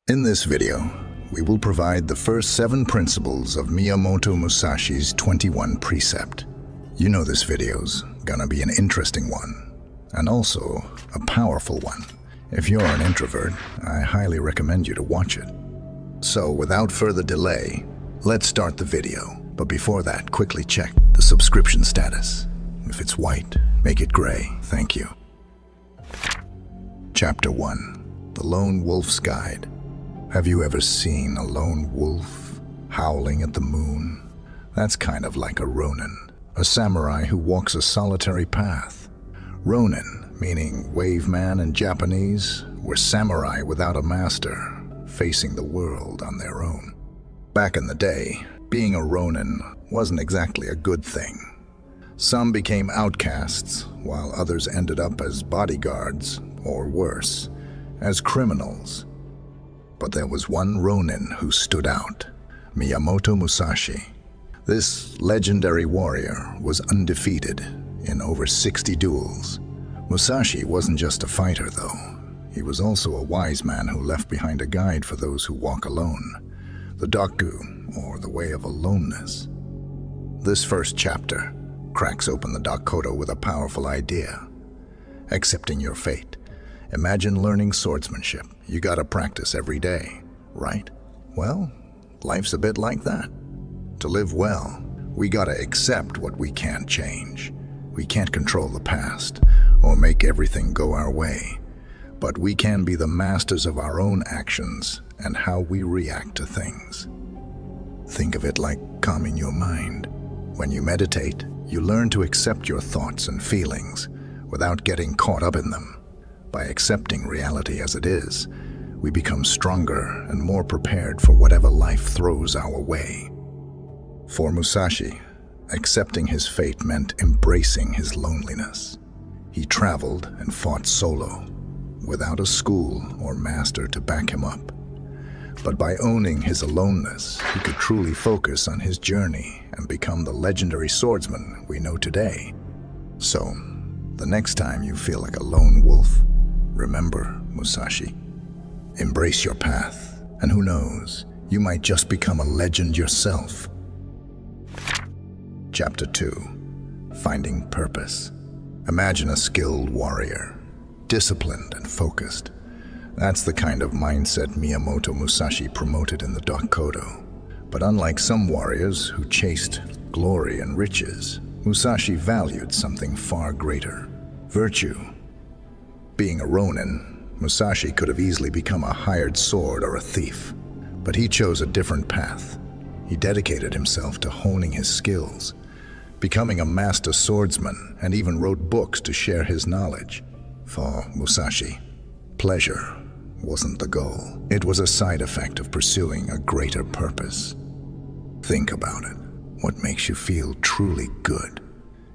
In this video, we will provide the first 7 principles of Miyamoto Musashi's 21 precept. You know this video's gonna be an interesting one, and also a powerful one. If you're an introvert, I highly recommend you to watch it. So without further delay, let's start the video. But before that, quickly check the subscription status. If it's white, make it gray. Thank you. Chapter 1. The Lone Wolf's Guide. Have you ever seen a lone wolf howling at the moon? That's kind of like a Ronin, a samurai who walks a solitary path. Ronin, meaning wave man in Japanese, were samurai without a master, facing the world on their own. Back in the day, being a Ronin wasn't exactly a good thing. Some became outcasts, while others ended up as bodyguards, or worse, as criminals. But there was one Ronin who stood out, Miyamoto Musashi. This legendary warrior was undefeated in over 60 duels. Musashi wasn't just a fighter, though. He was also a wise man who left behind a guide for those who walk alone, the Dokkodo, or the way of aloneness. This first chapter cracks open the Dokkodo with a powerful idea: accepting your fate. Imagine learning swordsmanship. You gotta practice every day, right? Well, life's a bit like that. To live well, we gotta accept what we can't change. We can't control the past or make everything go our way, but we can be the masters of our own actions and how we react to things. Think of it like calming your mind. When you meditate, you learn to accept your thoughts and feelings without getting caught up in them. By accepting reality as it is, we become stronger and more prepared for whatever life throws our way. For Musashi, accepting his fate meant embracing his loneliness. He traveled and fought solo, without a school or master to back him up. But by owning his aloneness, he could truly focus on his journey and become the legendary swordsman we know today. So, the next time you feel like a lone wolf, remember Musashi. Embrace your path, and who knows, you might just become a legend yourself. Chapter 2. Finding Purpose. Imagine a skilled warrior, disciplined and focused. That's the kind of mindset Miyamoto Musashi promoted in the Dokkodo. But unlike some warriors who chased glory and riches, Musashi valued something far greater: virtue. Being a Ronin, Musashi could have easily become a hired sword or a thief, but he chose a different path. He dedicated himself to honing his skills, becoming a master swordsman, and even wrote books to share his knowledge. For Musashi, pleasure wasn't the goal. It was a side effect of pursuing a greater purpose. Think about it. What makes you feel truly good?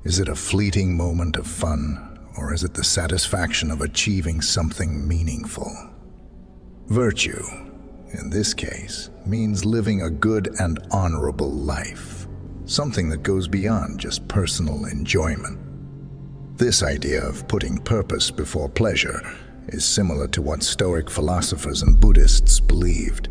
Is it a fleeting moment of fun, or is it the satisfaction of achieving something meaningful? Virtue, in this case, means living a good and honorable life, something that goes beyond just personal enjoyment. This idea of putting purpose before pleasure is similar to what Stoic philosophers and Buddhists believed.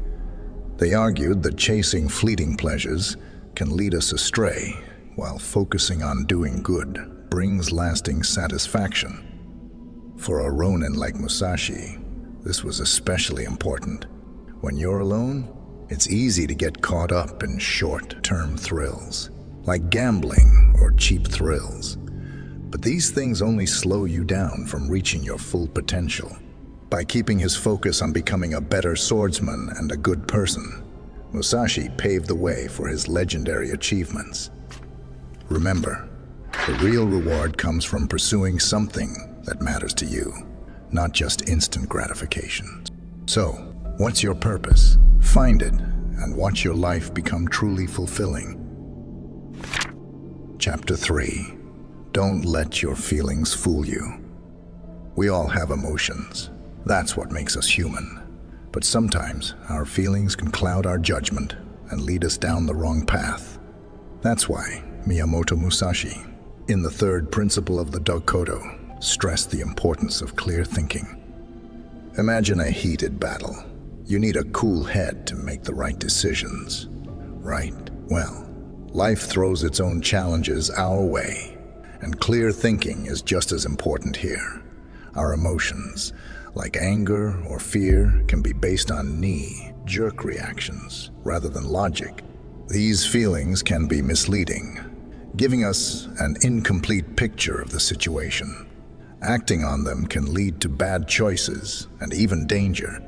They argued that chasing fleeting pleasures can lead us astray, while focusing on doing good brings lasting satisfaction. For a Ronin like Musashi, this was especially important. When you're alone, it's easy to get caught up in short-term thrills, like gambling or cheap thrills. But these things only slow you down from reaching your full potential. By keeping his focus on becoming a better swordsman and a good person, Musashi paved the way for his legendary achievements. Remember, the real reward comes from pursuing something that matters to you, not just instant gratification. So, what's your purpose? Find it and watch your life become truly fulfilling. Chapter 3. Don't let your feelings fool you. We all have emotions. That's what makes us human. But sometimes our feelings can cloud our judgment and lead us down the wrong path. That's why Miyamoto Musashi, in the 3rd principle of the Dokkodo, stressed the importance of clear thinking. Imagine a heated battle. You need a cool head to make the right decisions, right? Well, life throws its own challenges our way, and clear thinking is just as important here. Our emotions, like anger or fear, can be based on knee-jerk reactions rather than logic. These feelings can be misleading, giving us an incomplete picture of the situation. Acting on them can lead to bad choices and even danger.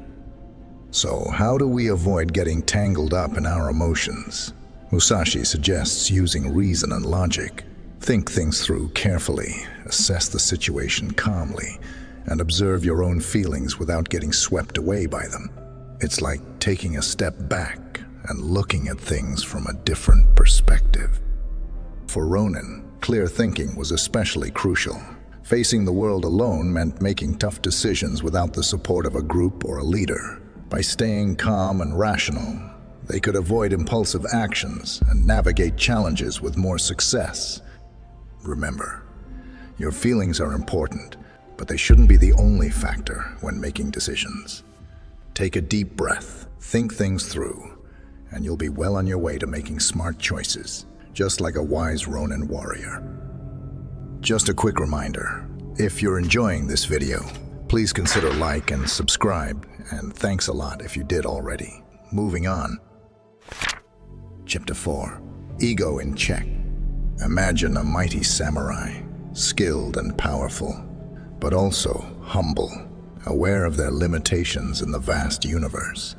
So, how do we avoid getting tangled up in our emotions? Musashi suggests using reason and logic. Think things through carefully, assess the situation calmly, and observe your own feelings without getting swept away by them. It's like taking a step back and looking at things from a different perspective. For Ronin, clear thinking was especially crucial. Facing the world alone meant making tough decisions without the support of a group or a leader. By staying calm and rational, they could avoid impulsive actions and navigate challenges with more success. Remember, your feelings are important, but they shouldn't be the only factor when making decisions. Take a deep breath, think things through, and you'll be well on your way to making smart choices, just like a wise Ronin warrior. Just a quick reminder, if you're enjoying this video, please consider like and subscribe, and thanks a lot if you did already. Moving on. Chapter 4. Ego in check. Imagine a mighty samurai, skilled and powerful, but also humble, aware of their limitations in the vast universe.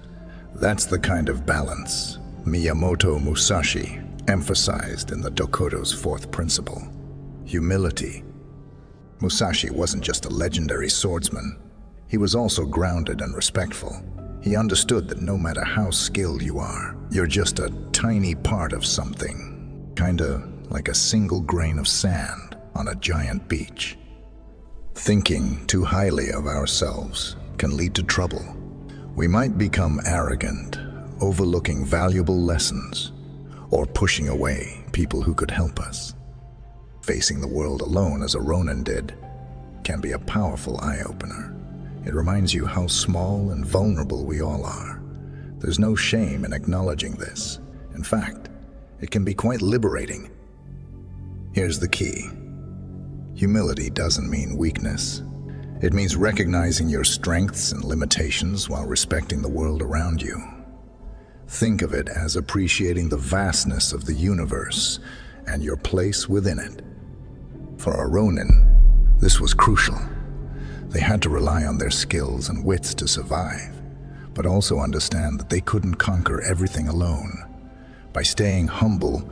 That's the kind of balance Miyamoto Musashi emphasized in the Dokkodo's fourth principle: humility. Musashi wasn't just a legendary swordsman. He was also grounded and respectful. He understood that no matter how skilled you are, you're just a tiny part of something, kinda like a single grain of sand on a giant beach. Thinking too highly of ourselves can lead to trouble. We might become arrogant, overlooking valuable lessons, or pushing away people who could help us. Facing the world alone, as a Ronin did, can be a powerful eye-opener. It reminds you how small and vulnerable we all are. There's no shame in acknowledging this. In fact, it can be quite liberating. Here's the key. Humility doesn't mean weakness. It means recognizing your strengths and limitations while respecting the world around you. Think of it as appreciating the vastness of the universe and your place within it. For a Ronin, this was crucial. They had to rely on their skills and wits to survive, but also understand that they couldn't conquer everything alone. By staying humble,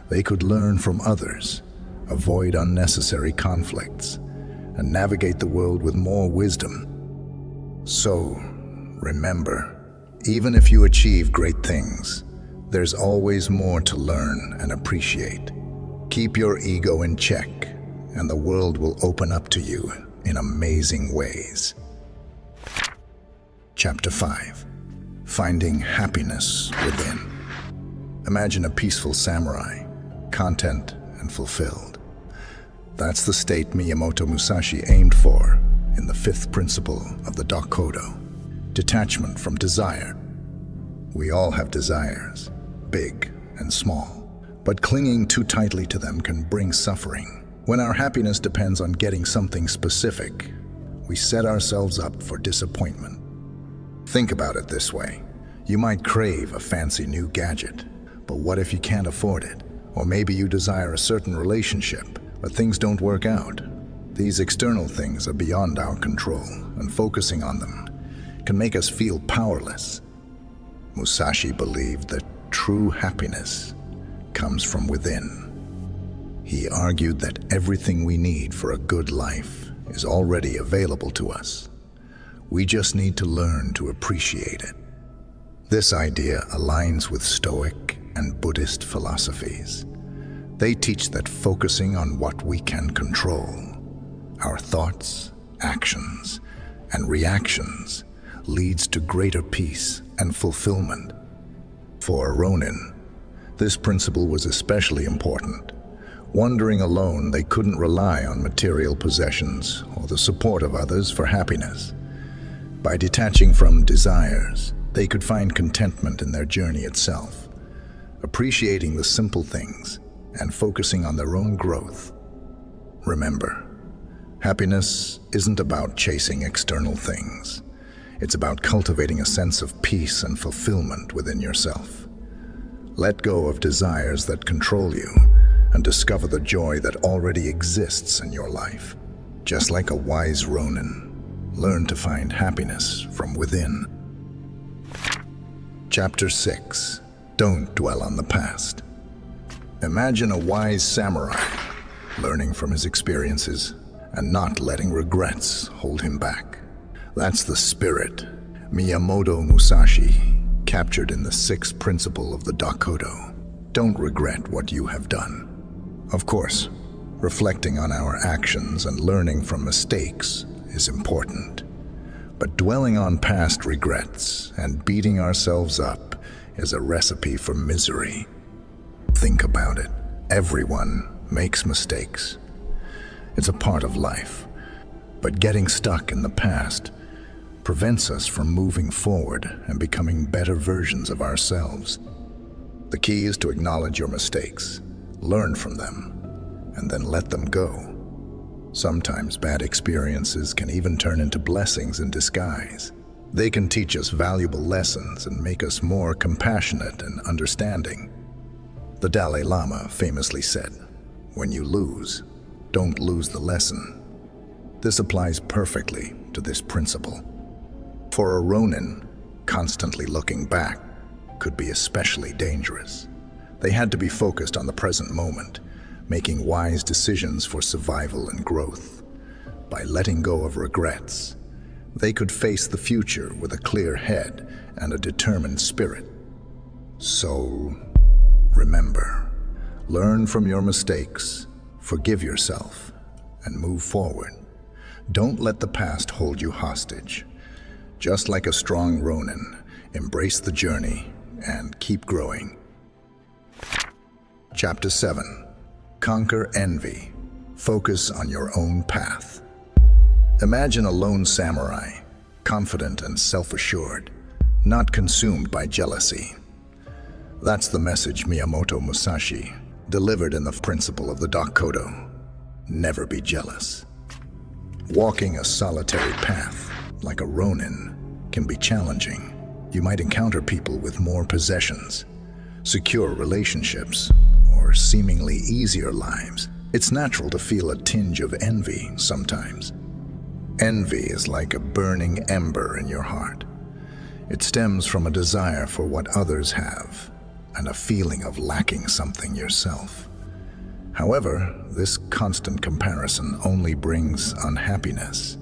they could learn from others, avoid unnecessary conflicts, and navigate the world with more wisdom. So, remember, even if you achieve great things, there's always more to learn and appreciate. Keep your ego in check, and the world will open up to you in amazing ways. Chapter 5. Finding happiness within. Imagine a peaceful samurai, content and fulfilled. That's the state Miyamoto Musashi aimed for in the fifth principle of the Dokkodo: detachment from desire. We all have desires, big and small, but clinging too tightly to them can bring suffering. When our happiness depends on getting something specific, we set ourselves up for disappointment. Think about it this way. You might crave a fancy new gadget, but what if you can't afford it? Or maybe you desire a certain relationship, but things don't work out. These external things are beyond our control, and focusing on them can make us feel powerless. Musashi believed that true happiness comes from within. He argued that everything we need for a good life is already available to us. We just need to learn to appreciate it. This idea aligns with Stoic and Buddhist philosophies. They teach that focusing on what we can control, our thoughts, actions, and reactions, leads to greater peace and fulfillment. For Ronin, this principle was especially important. Wandering alone, they couldn't rely on material possessions or the support of others for happiness. By detaching from desires, They could find contentment in their journey itself, appreciating the simple things and focusing on their own growth. Remember, happiness isn't about chasing external things. It's about cultivating a sense of peace and fulfillment within yourself. Let go of desires that control you and discover the joy that already exists in your life. Just like a wise Ronin, learn to find happiness from within. Chapter 6. Don't dwell on the past. Imagine a wise samurai, learning from his experiences and not letting regrets hold him back. That's the spirit Miyamoto Musashi captured in the sixth principle of the Dokkodo. Don't regret what you have done. Of course, reflecting on our actions and learning from mistakes is important. But dwelling on past regrets and beating ourselves up is a recipe for misery. Think about it. Everyone makes mistakes. It's a part of life. But getting stuck in the past prevents us from moving forward and becoming better versions of ourselves. The key is to acknowledge your mistakes, learn from them, and then let them go. Sometimes bad experiences can even turn into blessings in disguise. They can teach us valuable lessons and make us more compassionate and understanding. The Dalai Lama famously said, "When you lose, don't lose the lesson." This applies perfectly to this principle. For a Ronin, constantly looking back could be especially dangerous. They had to be focused on the present moment, making wise decisions for survival and growth. By letting go of regrets, they could face the future with a clear head and a determined spirit. So, remember, learn from your mistakes, forgive yourself, and move forward. Don't let the past hold you hostage. Just like a strong Ronin, embrace the journey and keep growing. Chapter 7. Conquer envy. Focus on your own path. Imagine a lone samurai, confident and self-assured, not consumed by jealousy. That's the message Miyamoto Musashi delivered in the principle of the Dokkodo. Never be jealous. Walking a solitary path, like a Ronin, can be challenging. You might encounter people with more possessions, secure relationships, or seemingly easier lives. It's natural to feel a tinge of envy sometimes. Envy is like a burning ember in your heart. It stems from a desire for what others have and a feeling of lacking something yourself. However, this constant comparison only brings unhappiness.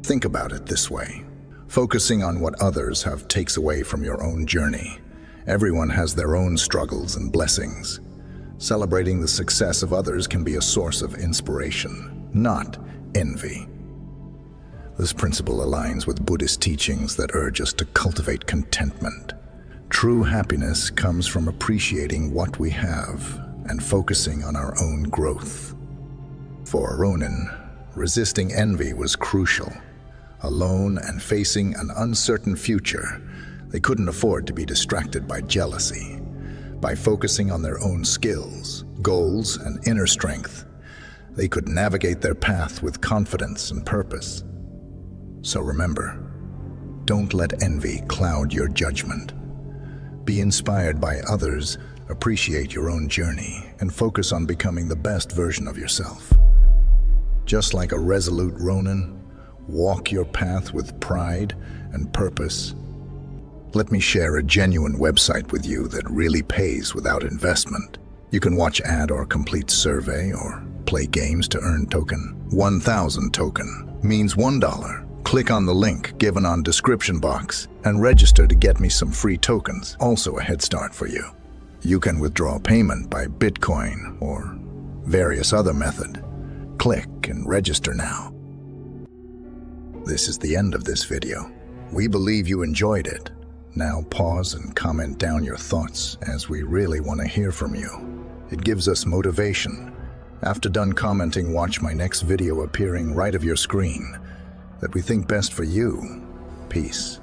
Think about it this way. Focusing on what others have takes away from your own journey. Everyone has their own struggles and blessings. Celebrating the success of others can be a source of inspiration, not envy. This principle aligns with Buddhist teachings that urge us to cultivate contentment. True happiness comes from appreciating what we have and focusing on our own growth. For Ronin, resisting envy was crucial. Alone and facing an uncertain future, they couldn't afford to be distracted by jealousy. By focusing on their own skills, goals, and inner strength, they could navigate their path with confidence and purpose. So remember, don't let envy cloud your judgment. Be inspired by others, appreciate your own journey, and focus on becoming the best version of yourself. Just like a resolute Ronin, walk your path with pride and purpose. Let me share a genuine website with you that really pays without investment. You can watch ad or complete survey or play games to earn token. 1,000 token means $1. Click on the link given on description box and register to get me some free tokens, also a head start for you. You can withdraw payment by Bitcoin or various other method. Click and register now. This is the end of this video. We believe you enjoyed it. Now pause and comment down your thoughts, as we really want to hear from you. It gives us motivation. After done commenting, watch my next video appearing right of your screen that we think best for you. Peace.